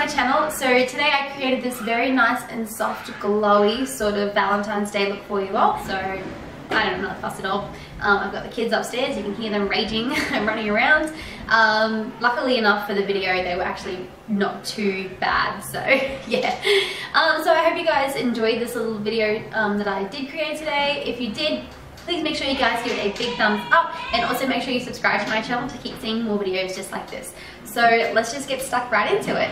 my channel. So today I created this very nice and soft glowy sort of Valentine's Day look for you all. So I don't know, not fussed at all. I've got the kids upstairs, you can hear them raging and running around. Luckily enough for the video, they were actually not too bad, so yeah. So I hope you guys enjoyed this little video that I did create today. If you did, please make sure you guys give it a big thumbs up, and also make sure you subscribe to my channel to keep seeing more videos just like this. So let's just get stuck right into it.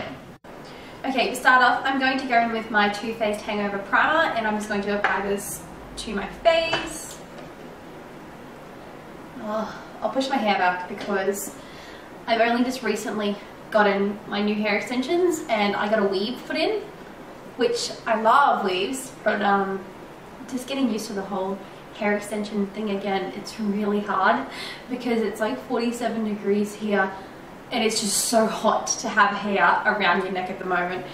Okay, to start off, I'm going to go in with my Toothpaste Hangover Primer, and I'm just going to apply this to my face. Oh, I'll push my hair back because I've only just recently gotten my new hair extensions and I got a weave put in, which I love weaves, but just getting used to the whole hair extension thing again, it's really hard because it's like 47 degrees here and it's just so hot to have hair around your neck at the moment,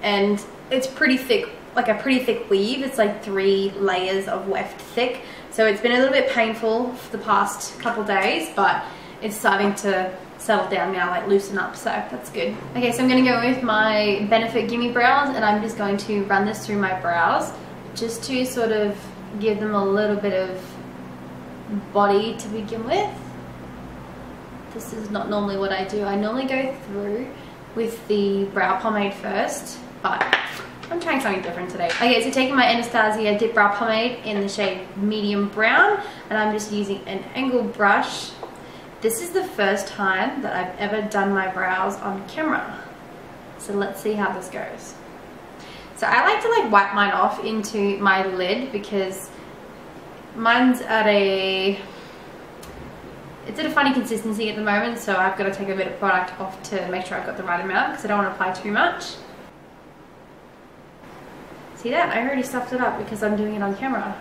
and it's pretty thick, like a pretty thick weave. It's like 3 layers of weft thick, so it's been a little bit painful for the past couple days, but it's starting to settle down now, like loosen up, so that's good. Okay, so I'm going to go with my Benefit GimMe Brows, and I'm just going to run this through my brows just to sort of give them a little bit of body to begin with. This is not normally what I do. I normally go through with the brow pomade first, but I'm trying something different today. Okay, so taking my Anastasia Dip Brow Pomade in the shade Medium Brown, and I'm just using an angled brush. This is the first time that I've ever done my brows on camera, so let's see how this goes. So I like to like wipe mine off into my lid because mine's at a funny consistency at the moment, so I've got to take a bit of product off to make sure I've got the right amount because I don't want to apply too much. See that? I already stuffed it up because I'm doing it on camera.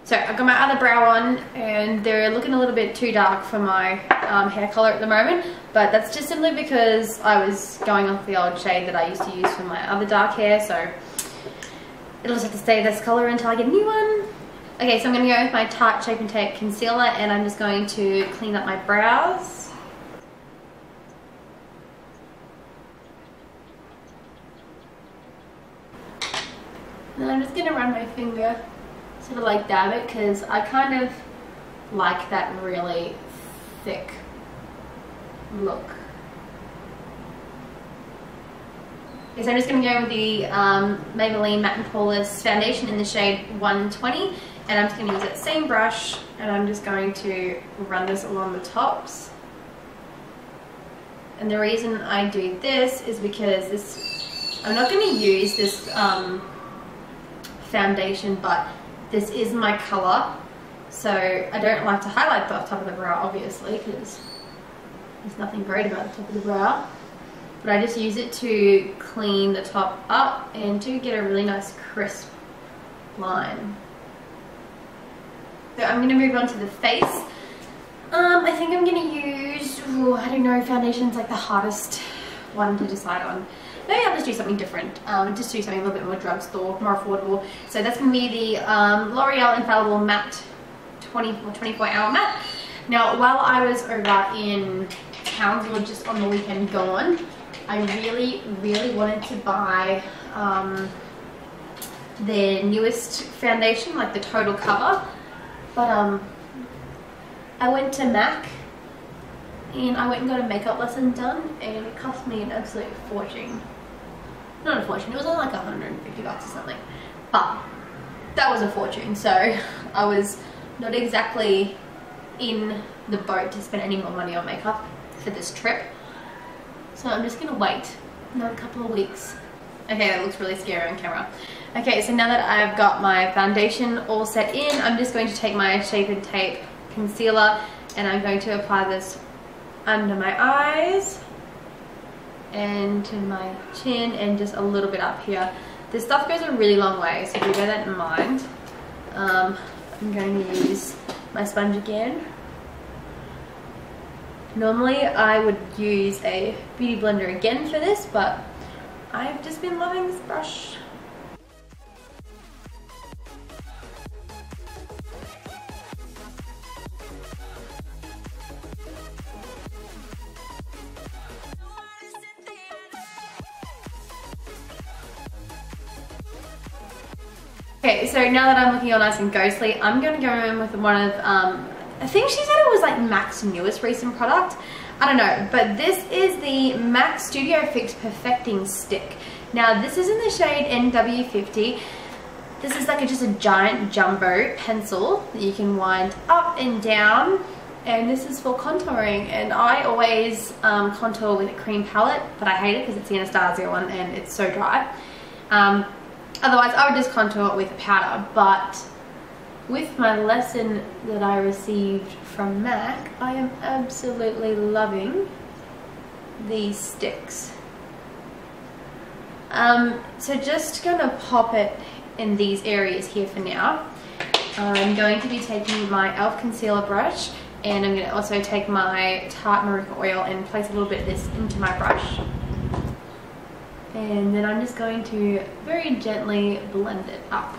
So I've got my other brow on, and they're looking a little bit too dark for my hair color at the moment, but that's just simply because I was going off the old shade that I used to use for my other dark hair, so it'll just have to stay this color until I get a new one. Okay, so I'm going to go with my Tarte Shape and Tape Concealer, and I'm just going to clean up my brows. And then I'm just going to run my finger, sort of like dab it, because I kind of like that really thick look. Okay, so I'm just going to go with the Maybelline Matte and Poreless foundation in the shade 120, and I'm just going to use that same brush, and I'm just going to run this along the tops. And the reason I do this is because this, I'm not going to use this foundation, but this is my colour, so I don't like to highlight the top of the brow, obviously, because there's nothing great about the top of the brow. But I just use it to clean the top up and to get a really nice crisp line. So I'm going to move on to the face. I think I'm going to use, I don't know, foundation's like the hardest one to decide on. Maybe I'll just do something different, just do something a little bit more drugstore, more affordable. So that's going to be the L'Oreal Infallible Matte 24-hour matte. Now, while I was over in Townsville just on the weekend gone, I really wanted to buy their newest foundation, like the Total Cover, but I went to MAC and I went and got a makeup lesson done, and it cost me an absolute fortune. Not a fortune, it was only like $150 or something, but that was a fortune, so I was not exactly in the boat to spend any more money on makeup for this trip, so I'm just gonna wait another couple of weeks. Okay, that looks really scary on camera. Okay, so now that I've got my foundation all set in, I'm just going to take my Shape and Tape concealer, and I'm going to apply this under my eyes and to my chin and just a little bit up here. This stuff goes a really long way, so if you bear that in mind. I'm going to use my sponge again Normally I would use a beauty blender again for this, but I've just been loving this brush. Okay, so now that I'm looking all nice and ghostly, I'm going to go in with one of, I think she said it was like MAC's newest recent product. I don't know, but this is the MAC Studio Fix Perfecting Stick. Now this is in the shade NW50. This is like just a giant jumbo pencil that you can wind up and down. And this is for contouring, and I always contour with a cream palette, but I hate it because it's the Anastasia one and it's so dry. Otherwise I would just contour it with powder, but with my lesson that I received from MAC, I am absolutely loving these sticks. So just gonna pop it in these areas here for now. I'm going to be taking my e.l.f. concealer brush, and I'm going to also take my Tarte Maruca oil and place a little bit of this into my brush. And then I'm just going to very gently blend it up.